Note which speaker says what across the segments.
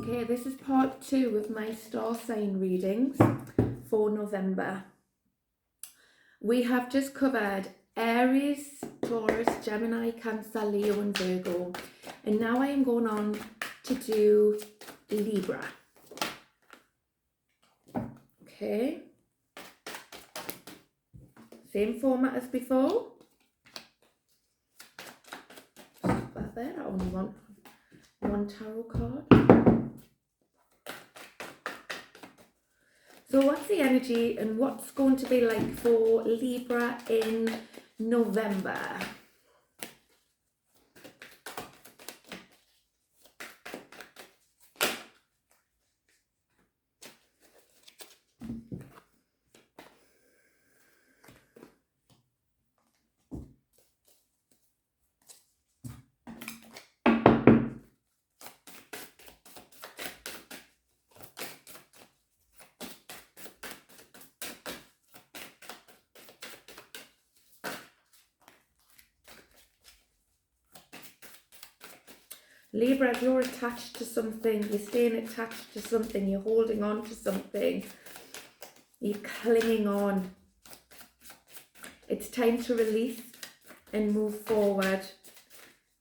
Speaker 1: Okay, this is part 2 of my star sign readings for November. We have just covered Aries, Taurus, Gemini, Cancer, Leo and Virgo. And now I am going on to do Libra. Okay. Same format as before. Stop that there. I only want one tarot card. So what's the energy and what's going to be like for Libra in November? Libra, if you're attached to something, you're staying attached to something, you're holding on to something, you're clinging on. It's time to release and move forward.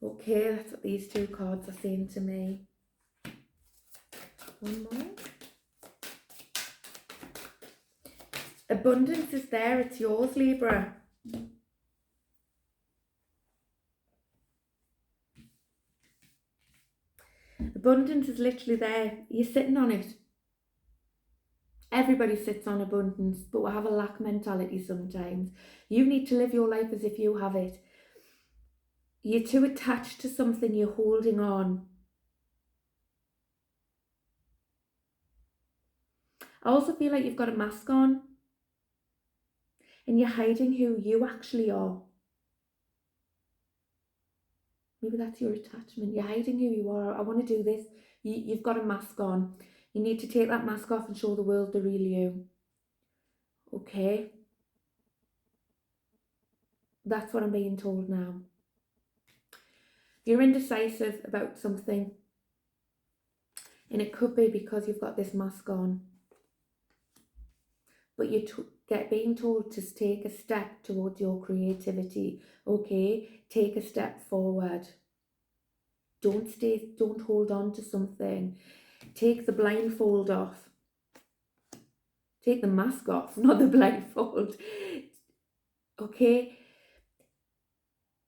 Speaker 1: Okay, that's what these two cards are saying to me. One more. Abundance is there, it's yours, Libra. Abundance is literally there. You're sitting on it. Everybody sits on abundance, but we have a lack mentality sometimes. You need to live your life as if you have it. You're too attached to something, you're holding on. I also feel like you've got a mask on and you're hiding who you actually are. Maybe that's your attachment. You're hiding who you are. I want to do this. You've got a mask on. You need to take that mask off and show the world the real you. Okay? That's what I'm being told now. You're indecisive about something. And it could be because you've got this mask on. But you're being told to take a step towards your creativity. Okay? Take a step forward. Don't hold on to something. Take the blindfold off. Take the mask off, not the blindfold. Okay?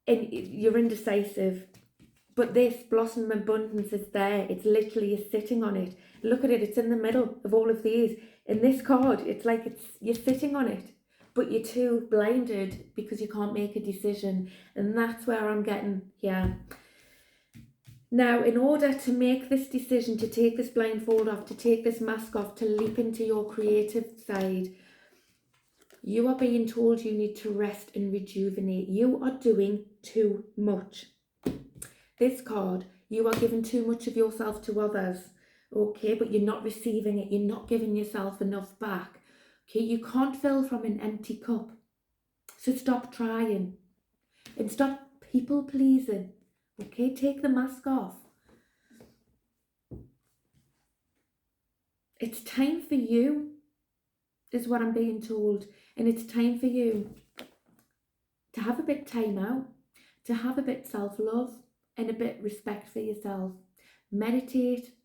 Speaker 1: And you're indecisive. But this blossom abundance is there. It's literally, you're sitting on it. Look at it, it's in the middle of all of these. In this card, it's like you're sitting on it. But you're too blinded because you can't make a decision. And that's where I'm getting here. Now, in order to make this decision, to take this blindfold off, to take this mask off, to leap into your creative side, you are being told you need to rest and rejuvenate. You are doing too much. This card, you are giving too much of yourself to others, okay, but you're not receiving it. You're not giving yourself enough back, okay? You can't fill from an empty cup. So stop trying and stop people pleasing. Okay, take the mask off. It's time for you, is what I'm being told. And it's time for you to have a bit time out, to have a bit self-love and a bit respect for yourself. Meditate.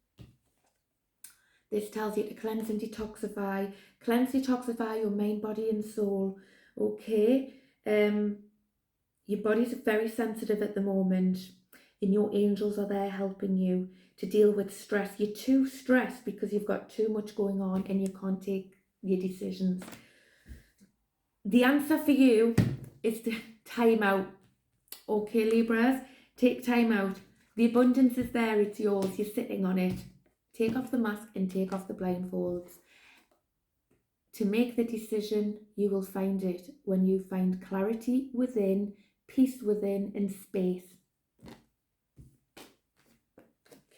Speaker 1: This tells you to cleanse and detoxify. Cleanse, detoxify your mind, body and soul. Okay. Your body's very sensitive at the moment. And your angels are there helping you to deal with stress. You're too stressed because you've got too much going on and you can't take your decisions. The answer for you is to time out. Okay, Libras, take time out. The abundance is there, it's yours. You're sitting on it. Take off the mask and take off the blindfolds. To make the decision, you will find it when you find clarity within, peace within and space.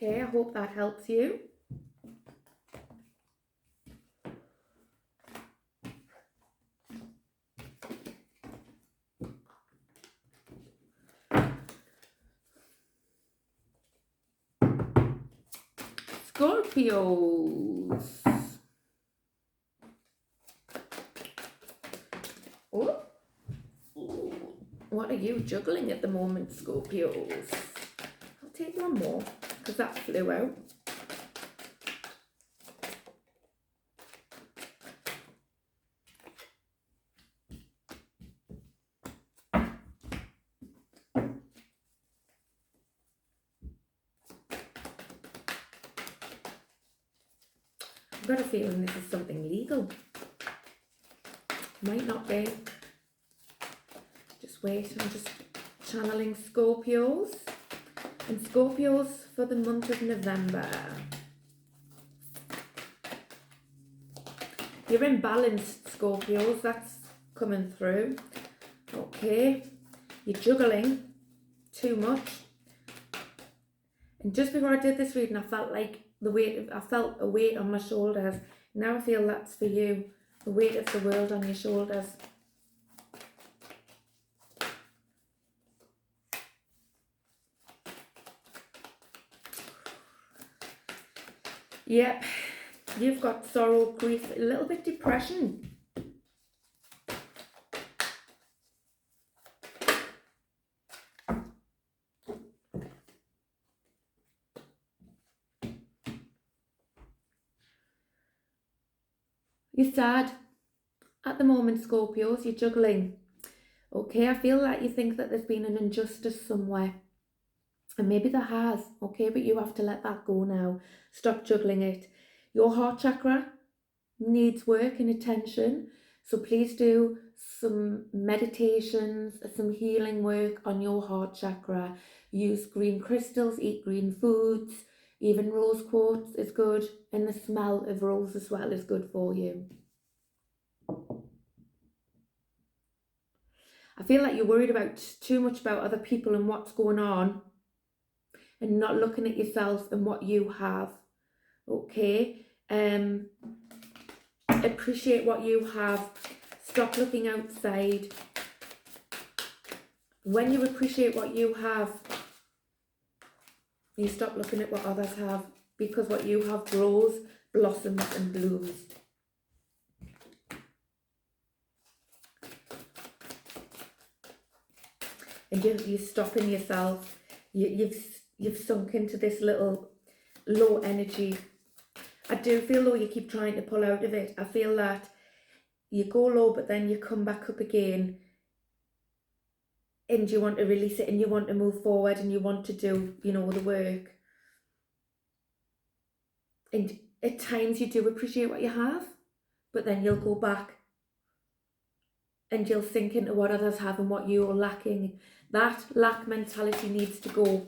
Speaker 1: Okay, I hope that helps you. Scorpios. Oh. What are you juggling at the moment, Scorpios? I'll take one more because that flew out. I've got a feeling this is something legal. Might not be. Just wait, I'm just channeling Scorpios. And Scorpios for the month of November. You're imbalanced, Scorpios, that's coming through. Okay, you're juggling too much. And just before I did this reading, I felt like I felt a weight on my shoulders. Now I feel that's for you. The weight of the world on your shoulders. Yep, you've got sorrow, grief, a little bit depression. You're sad at the moment, Scorpios, you're juggling. Okay, I feel like you think that there's been an injustice somewhere. And maybe there has, okay, but you have to let that go now. Stop juggling it. Your heart chakra needs work and attention. So please do some meditations, some healing work on your heart chakra. Use green crystals, eat green foods. Even rose quartz is good. And the smell of rose as well is good for you. I feel like you're worried too much about other people and what's going on, and not looking at yourself and what you have. Okay, appreciate what you have. Stop looking outside. When you appreciate what you have, you stop looking at what others have, because what you have grows, blossoms and blooms. And you're stopping yourself. You've sunk into this little low energy. I do feel though you keep trying to pull out of it. I feel that you go low, but then you come back up again, and you want to release it, and you want to move forward, and you want to do, the work. And at times you do appreciate what you have, but then you'll go back and you'll sink into what others have and what you're lacking. That lack mentality needs to go.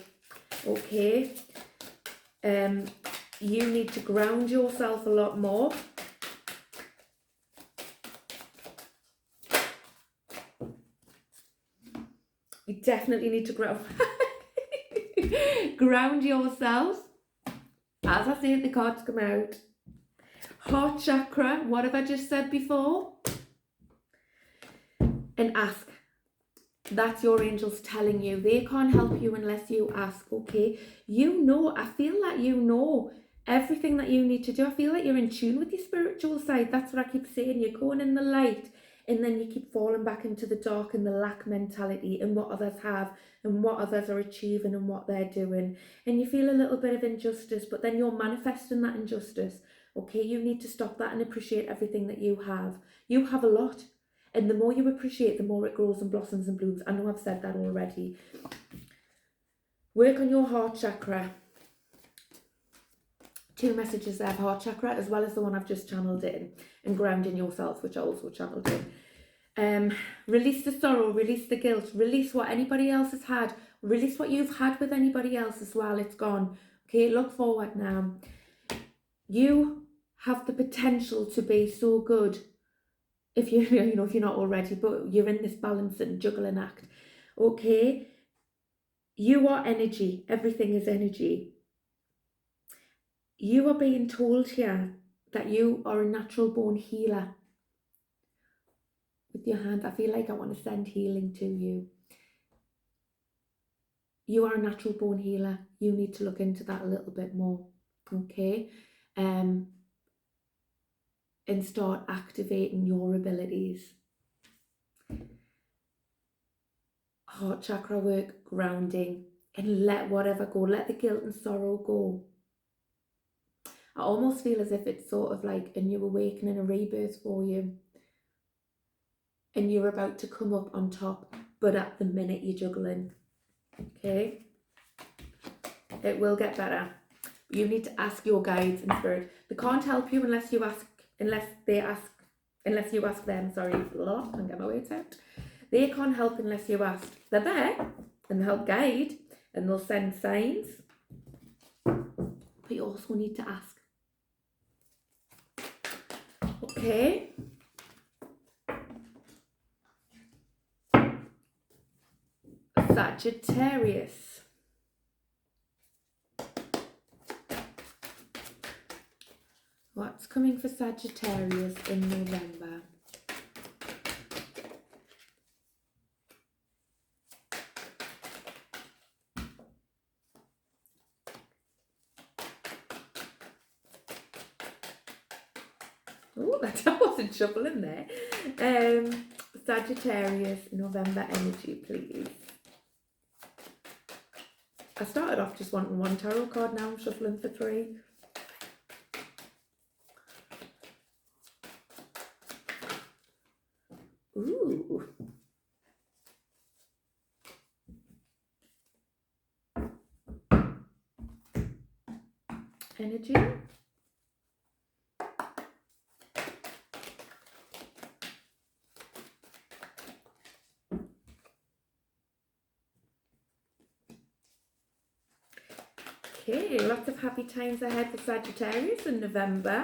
Speaker 1: Okay, you need to ground yourself a lot more. You definitely need to ground yourself. As I say, the cards come out. Heart chakra, what have I just said before? And ask. That's your angels telling you. They can't help you unless you ask, okay? I feel like you know everything that you need to do. I feel like you're in tune with your spiritual side. That's what I keep saying. You're going in the light, and then you keep falling back into the dark and the lack mentality and what others have and what others are achieving and what they're doing. And you feel a little bit of injustice, but then you're manifesting that injustice. Okay, you need to stop that and appreciate everything that you have. You have a lot. And the more you appreciate, the more it grows and blossoms and blooms. I know I've said that already. Work on your heart chakra. 2 messages there, heart chakra, as well as the one I've just channeled in. And grounding yourself, which I also channeled in. Release the sorrow, release the guilt, release what anybody else has had. Release what you've had with anybody else as well. It's gone. Okay, look forward now. You have the potential to be so good. If you're not already, but you're in this balance and juggling act. Okay, you are energy. Everything is energy. You are being told here that you are a natural born healer. With your hand, I feel like I want to send healing to you. You are a natural born healer. You need to look into that a little bit more. okay? And start activating your abilities. Heart chakra work, grounding, and let whatever go. Let the guilt and sorrow go. I almost feel as if it's sort of like a new awakening, a rebirth for you. And you're about to come up on top, but at the minute you're juggling. Okay? It will get better. You need to ask your guides and spirit. They can't help you unless you ask them, sorry, I can't get my words out. They can't help unless you ask. They're there and they'll help guide and they'll send signs. But you also need to ask. Okay. Sagittarius. What's coming for Sagittarius in November? Oh, that wasn't shuffling there. Sagittarius, November energy, please. I started off just wanting one tarot card, now I'm shuffling for 3. Ooh. Energy. Okay, lots of happy times ahead for Sagittarius in November.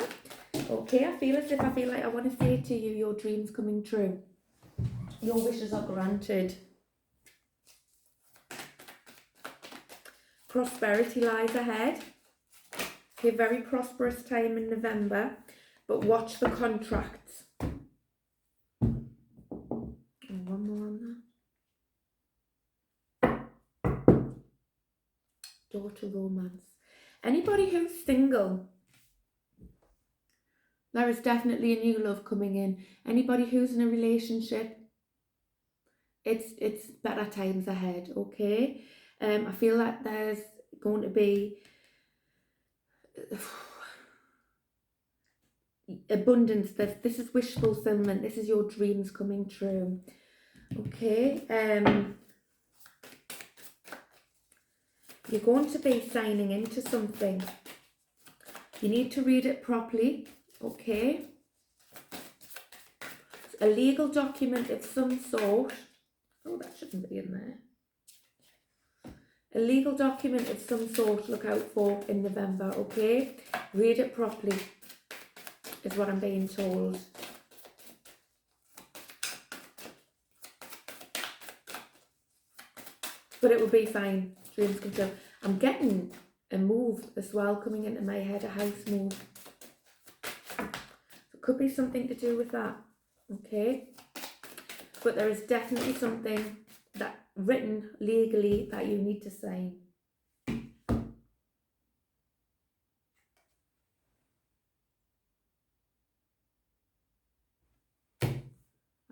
Speaker 1: Okay, I feel like I want to say to you, your dreams coming true. Your wishes are granted. Prosperity lies ahead. Okay, very prosperous time in November, but watch the contracts. And one more on that. Daughter romance. Anybody who's single, there is definitely a new love coming in. Anybody who's in a relationship, it's better times ahead, okay? I feel like there's going to be abundance. This is wish fulfillment. This is your dreams coming true, okay? You're going to be signing into something. You need to read it properly, okay? It's a legal document of some sort. Oh, that shouldn't be in there. A legal document of some sort, look out for in November, okay? Read it properly, is what I'm being told. But it will be fine. Dreams come true. I'm getting a move as well coming into my head, a house move. It could be something to do with that, okay? But there is definitely something that written legally that you need to sign.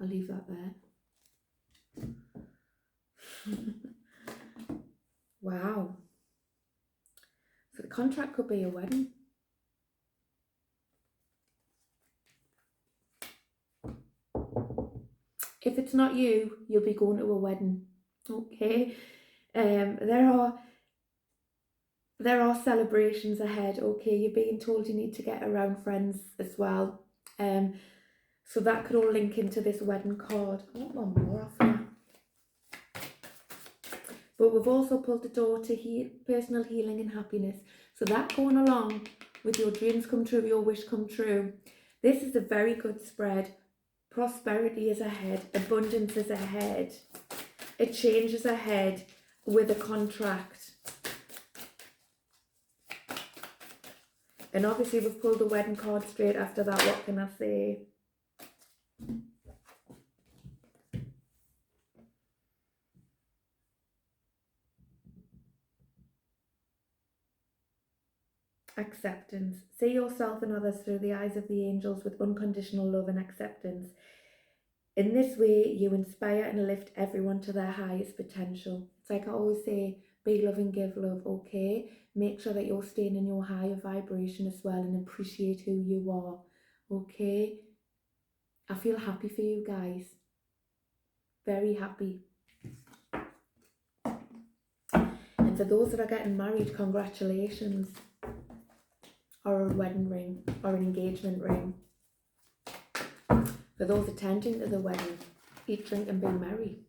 Speaker 1: I'll leave that there. Wow. So the contract could be a wedding. If it's not you, you'll be going to a wedding. Okay. There are celebrations ahead. Okay, you're being told you need to get around friends as well. So that could all link into this wedding card. I want one more off here. But we've also pulled the door to personal healing and happiness. So that going along with your dreams come true, your wish come true. This is a very good spread. Prosperity is ahead. Abundance is ahead. A change is ahead with a contract. And obviously we've pulled the wedding card straight after that. What can I say? Acceptance. See yourself and others through the eyes of the angels with unconditional love and acceptance. In this way, you inspire and lift everyone to their highest potential. It's like I always say, be love and give love, okay? Make sure that you're staying in your higher vibration as well and appreciate who you are, okay? I feel happy for you guys. Very happy. And for those that are getting married, congratulations. Or a wedding ring, or an engagement ring. For those attending to the wedding, eat, drink and be merry.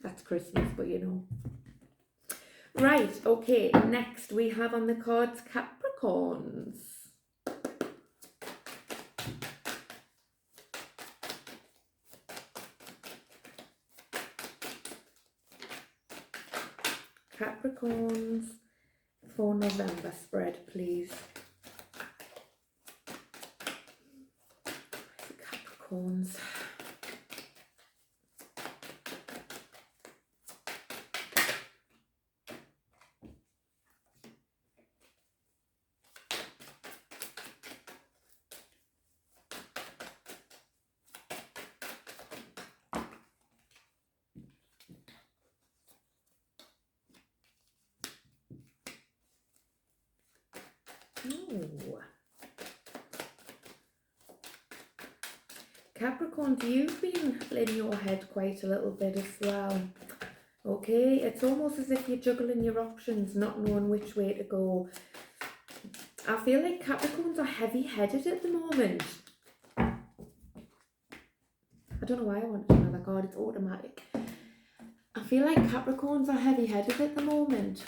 Speaker 1: That's Christmas, but you know. Right, okay, next we have on the cards Capricorns. Capricorns for November spread, please. Capricorns. Ooh. Capricorns, you've been in your head quite a little bit as well. Okay, it's almost as if you're juggling your options, not knowing which way to go. I feel like Capricorns are heavy-headed at the moment. I don't know why I wanted another card, it's automatic. I feel like Capricorns are heavy-headed at the moment.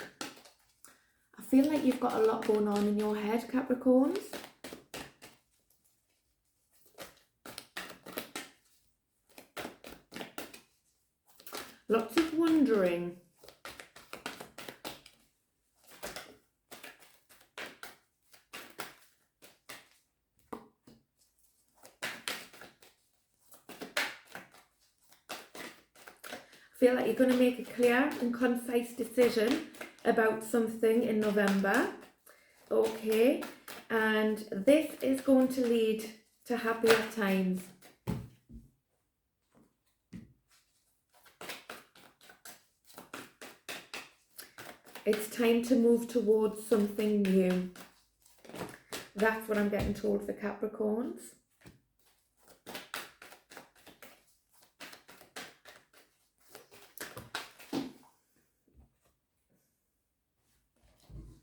Speaker 1: I feel like you've got a lot going on in your head, Capricorns. Lots of wondering. I feel like you're going to make a clear and concise decision about something in November. Okay, and this is going to lead to happier times. It's time to move towards something new. That's what I'm getting told for Capricorns.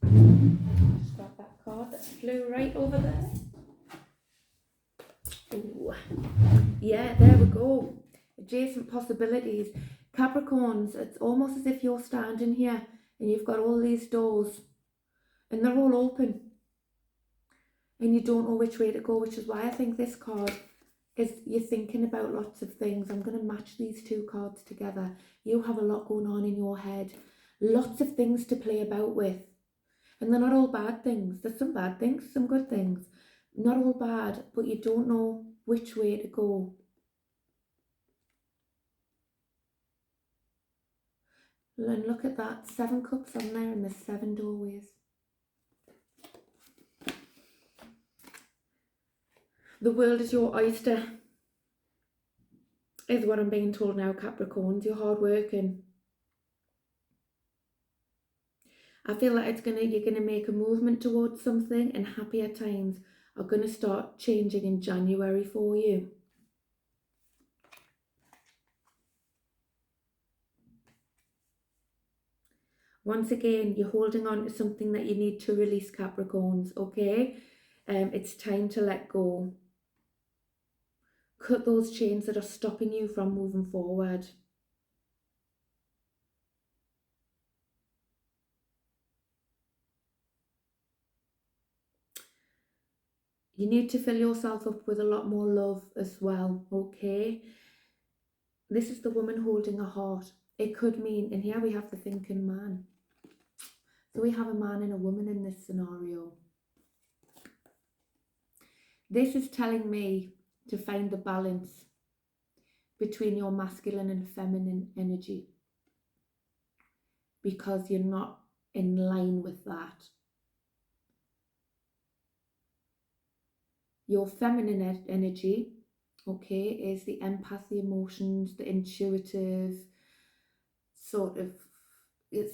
Speaker 1: Just grab that card that flew right over there. Ooh. Yeah, there we go. Adjacent possibilities. Capricorns, it's almost as if you're standing here and you've got all these doors and they're all open and you don't know which way to go, which is why I think this card is you're thinking about lots of things. I'm going to match these two cards together. You have a lot going on in your head, lots of things to play about with, and they're not all bad things. There's some bad things, some good things, not all bad, but you don't know which way to go. And look at that, 7 cups on there and there's 7 doorways. The world is your oyster, is what I'm being told now, Capricorns. You're hard working. I feel like you're gonna make a movement towards something, and happier times are gonna start changing in January for you. Once again, you're holding on to something that you need to release, Capricorns, okay? It's time to let go. Cut those chains that are stopping you from moving forward. You need to fill yourself up with a lot more love as well, okay? This is the woman holding a heart. It could mean, and here we have the thinking man. So we have a man and a woman in this scenario. This is telling me to find the balance between your masculine and feminine energy, because you're not in line with that. Your feminine energy, okay, is the empath, the emotions, the intuitive sort of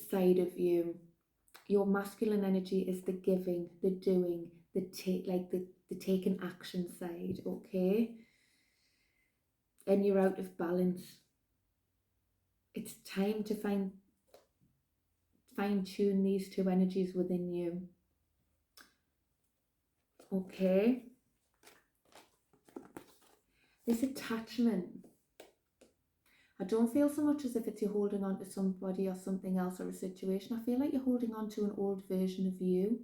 Speaker 1: side of you. Your masculine energy is the giving, the doing, the taking action side, okay? And you're out of balance. It's time to fine tune these two energies within you. Okay? This attachment, I don't feel so much as if it's you're holding on to somebody or something else or a situation. I feel like you're holding on to an old version of you.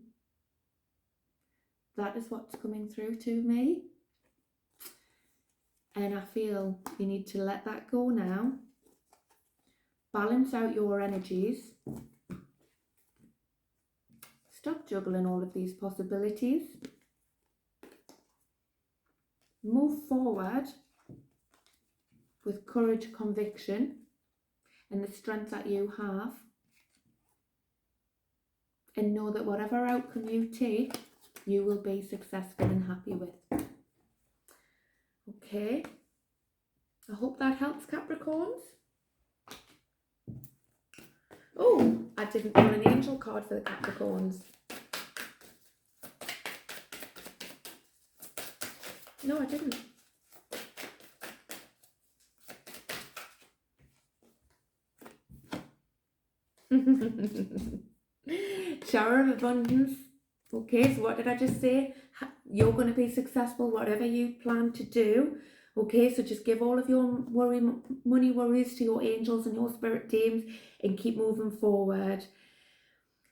Speaker 1: That is what's coming through to me. And I feel you need to let that go now. Balance out your energies. Stop juggling all of these possibilities. Move forward with courage, conviction, and the strength that you have. And know that whatever outcome you take, you will be successful and happy with. Okay. I hope that helps, Capricorns. Oh, I didn't pull an angel card for the Capricorns. No, I didn't. Shower of abundance. Okay, so what did I just say? You're going to be successful whatever you plan to do. Okay, so just give all of your money worries to your angels and your spirit teams and keep moving forward.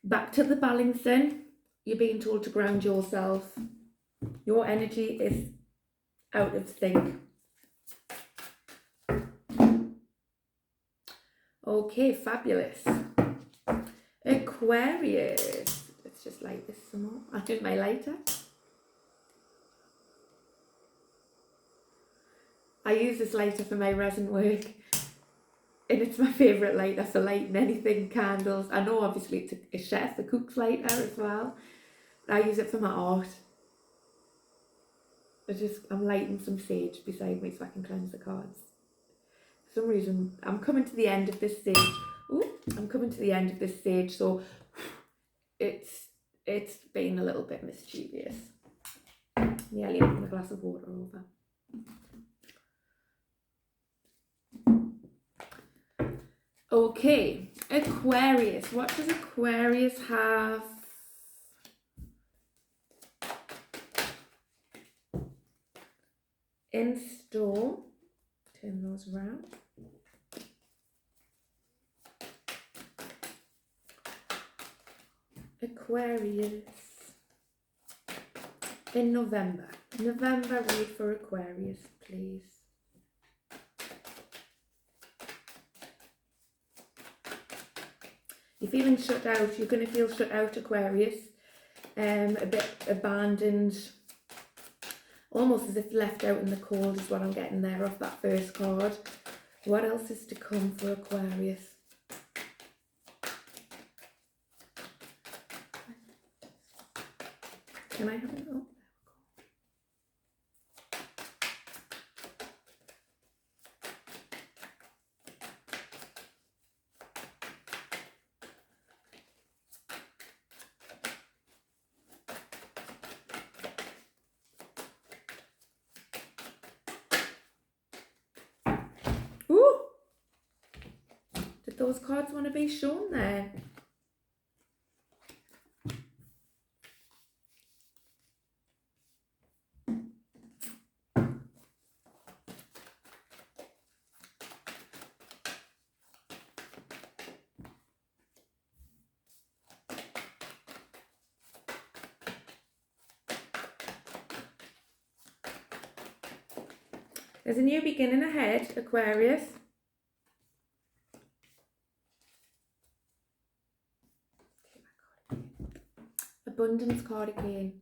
Speaker 1: Back to the balancing. You're being told to ground yourself. Your energy is out of sync. Okay, fabulous. Aquarius. Let's just light this some more. I did my lighter. I use this lighter for my resin work. And it's my favourite lighter for lighting anything, candles. I know obviously it's a chef, a cook's lighter as well. I use it for my art. I'm lighting some sage beside me so I can cleanse the cards. For some reason, I'm coming to the end of this stage. So it's been a little bit mischievous. Nearly opened a glass of water over. Okay, Aquarius. What does Aquarius have in store? Turn those around. Aquarius in November. November, read for Aquarius, please. You're feeling shut out. You're going to feel shut out, Aquarius. A bit abandoned. Almost as if left out in the cold is what I'm getting there off that first card. What else is to come for Aquarius? Can I have it? Oh, ooh! Did those cards want to be shown there? There's a new beginning ahead, Aquarius. Abundance card again.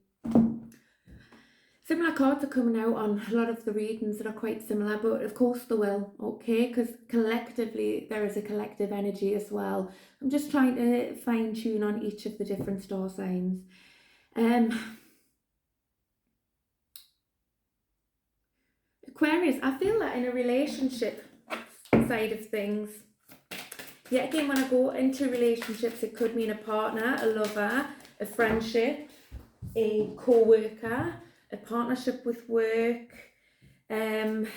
Speaker 1: Similar cards are coming out on a lot of the readings that are quite similar, but of course they will, okay? Because collectively, there is a collective energy as well. I'm just trying to fine tune on each of the different star signs. Aquarius, I feel that in a relationship side of things, yet again, when I go into relationships, it could mean a partner, a lover, a friendship, a co-worker, a partnership with work. It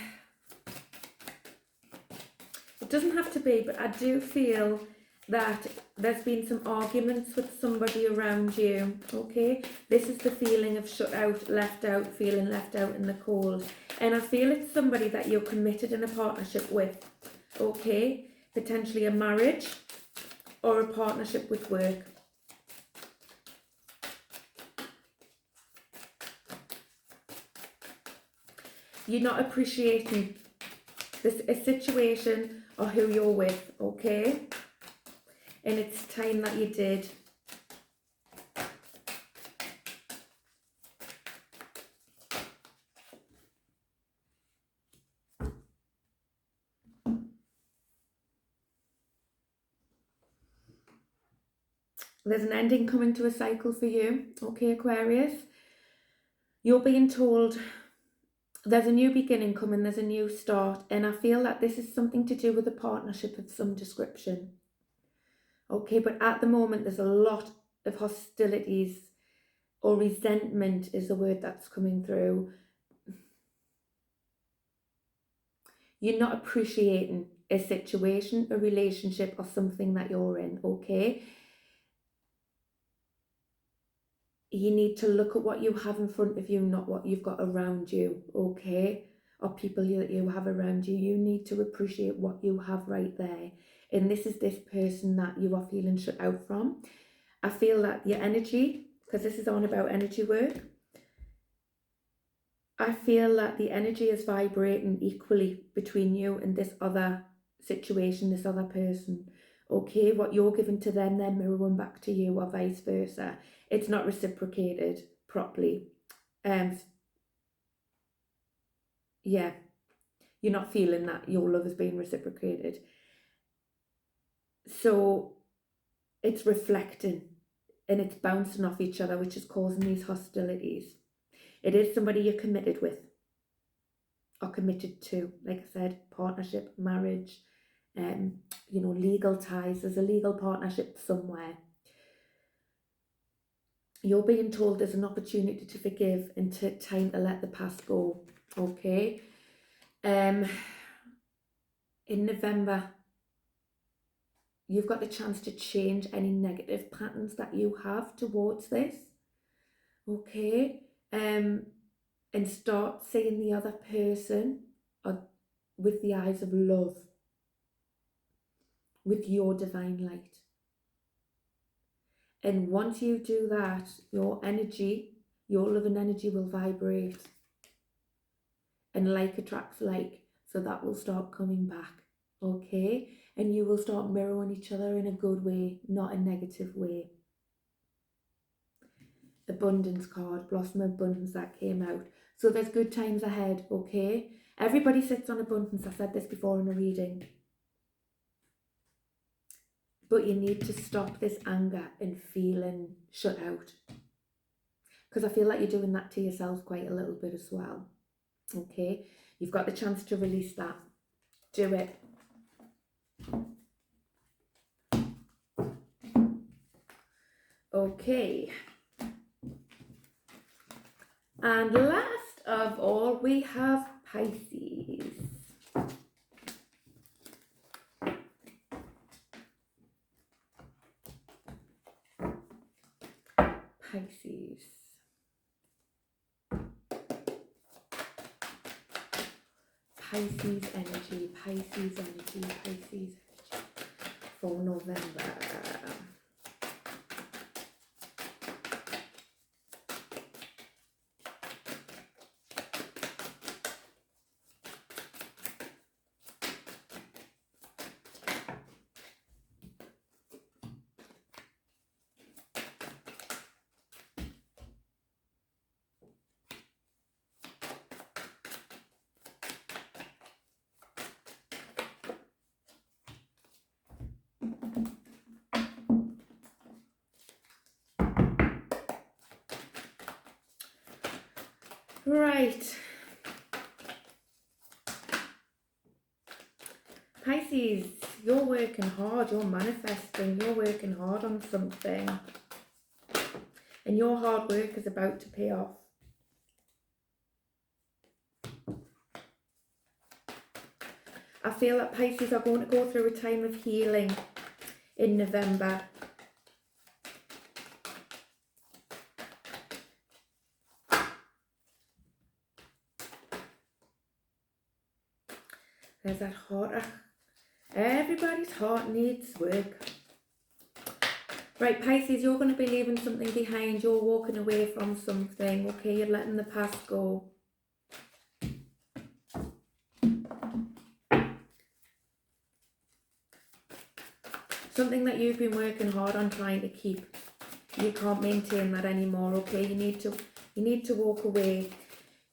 Speaker 1: doesn't have to be, but I do feel that there's been some arguments with somebody around you, okay? This is the feeling of shut out, feeling left out in the cold. And I feel it's somebody that you're committed in a partnership with, okay? Potentially a marriage or a partnership with work. You're not appreciating a situation or who you're with, okay? And it's time that you did. There's an ending coming to a cycle for you, okay, Aquarius? You're being told there's a new beginning coming, there's a new start, and I feel that this is something to do with a partnership of some description. Okay, but at the moment there's a lot of hostilities or resentment is the word that's coming through. You're not appreciating a situation, a relationship, or something that you're in, okay? You need to look at what you have in front of you, not what you've got around you, okay? Or people that you have around you. You need to appreciate what you have right there. And this is this person that you are feeling shut out from. I feel that your energy, because this is on about energy work, I feel that the energy is vibrating equally between you and this other situation, this other person. Okay, what you're giving to them, they're mirroring back to you, or vice versa. It's not reciprocated properly. Yeah, you're not feeling that your love is being reciprocated. So it's reflecting and it's bouncing off each other, which is causing these hostilities. It is somebody you're committed with or committed to, like I said, partnership, marriage, legal ties. There's a legal partnership somewhere. You're being told there's an opportunity to forgive and time to let the past go, okay? In November, you've got the chance to change any negative patterns that you have towards this, okay? And start seeing the other person with the eyes of love, with your divine light. And once you do that, your energy, your love and energy will vibrate. And like attracts like, so that will start coming back, okay? And you will start mirroring each other in a good way, not a negative way. Abundance card, blossom abundance, that came out. So there's good times ahead, okay? Everybody sits on abundance. I've said this before in a reading. But you need to stop this anger and feeling shut out. Because I feel like you're doing that to yourselves quite a little bit as well. Okay? You've got the chance to release that. Do it. Okay. And last of all, we have Pisces. Pisces. Pisces energy, Pisces energy, Pisces energy for November. Right. Pisces, you're working hard, you're manifesting, you're working hard on something. And your hard work is about to pay off. I feel that Pisces are going to go through a time of healing in November. There's that heart. Everybody's heart needs work. Right, Pisces, you're going to be leaving something behind. You're walking away from something, okay? You're letting the past go. Something that you've been working hard on trying to keep. You can't maintain that anymore, okay? You need to walk away.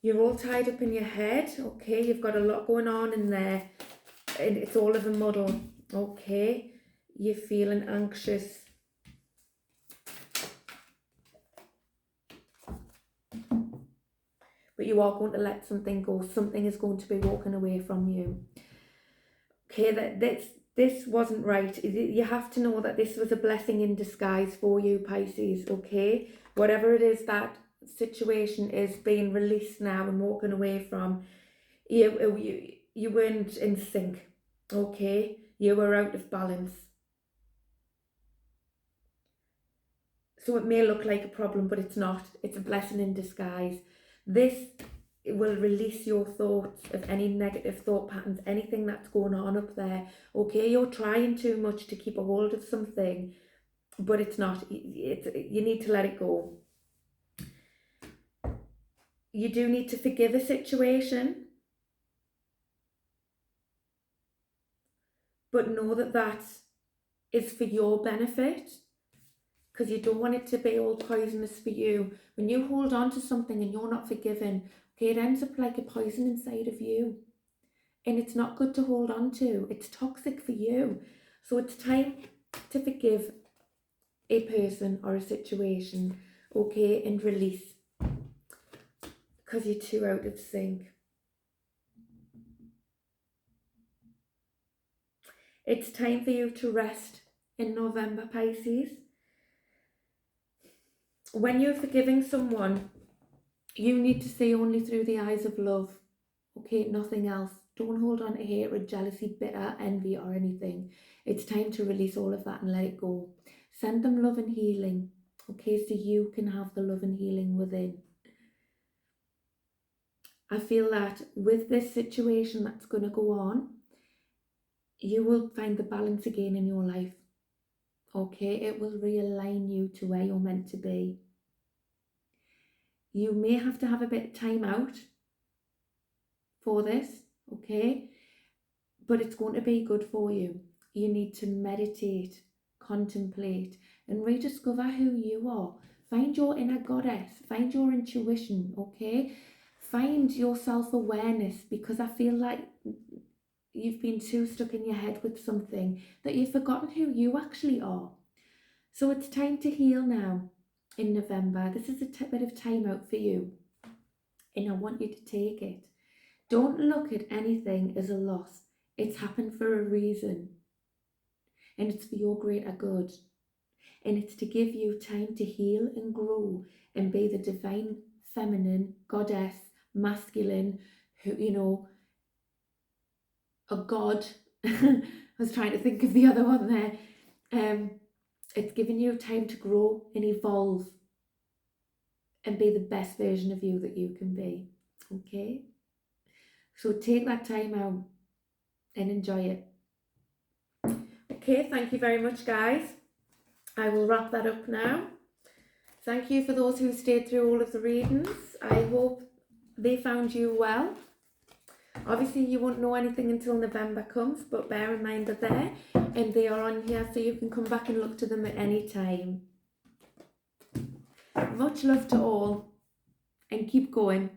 Speaker 1: You're all tied up in your head, okay? You've got a lot going on in there. And it's all of a muddle, okay? You're feeling anxious. But you are going to let something go. Something is going to be walking away from you. Okay, this wasn't right. You have to know that this was a blessing in disguise for you, Pisces, okay? Whatever it is that situation is being released now and walking away from, you weren't in sync, okay? You were out of balance. So it may look like a problem, but it's not. It's a blessing in disguise. This will release your thoughts of any negative thought patterns, anything that's going on up there. Okay, you're trying too much to keep a hold of something, but it's not. You need to let it go. You do need to forgive a situation, but know that that is for your benefit, because you don't want it to be all poisonous for you. When you hold on to something and you're not forgiven, okay, it ends up like a poison inside of you. And it's not good to hold on to. It's toxic for you. So it's time to forgive a person or a situation, okay, and release. Because you're too out of sync. It's time for you to rest in November, Pisces. When you're forgiving someone, you need to see only through the eyes of love, okay, nothing else. Don't hold on to hatred, jealousy, bitter, envy or anything. It's time to release all of that and let it go. Send them love and healing, okay, so you can have the love and healing within. I feel that with this situation that's going to go on, you will find the balance again in your life, okay? It will realign you to where you're meant to be. You may have to have a bit of time out for this, okay? But it's going to be good for you. You need to meditate, contemplate, and rediscover who you are. Find your inner goddess, find your intuition, okay? Find your self-awareness, because I feel like you've been too stuck in your head with something that you've forgotten who you actually are. So it's time to heal now in November. This is a bit of time out for you, and I want you to take it. Don't look at anything as a loss. It's happened for a reason, and it's for your greater good, and it's to give you time to heal and grow and be the divine feminine, goddess, masculine, who, you know, a god. I was trying to think of the other one there. It's giving you time to grow and evolve and be the best version of you that you can be, okay? So take that time out and enjoy it. Okay, thank you very much, guys. I will wrap that up now. Thank you for those who stayed through all of the readings. I hope they found you well. Obviously, you won't know anything until November comes, but bear in mind they're there and they are on here, so you can come back and look to them at any time. Much love to all, and keep going.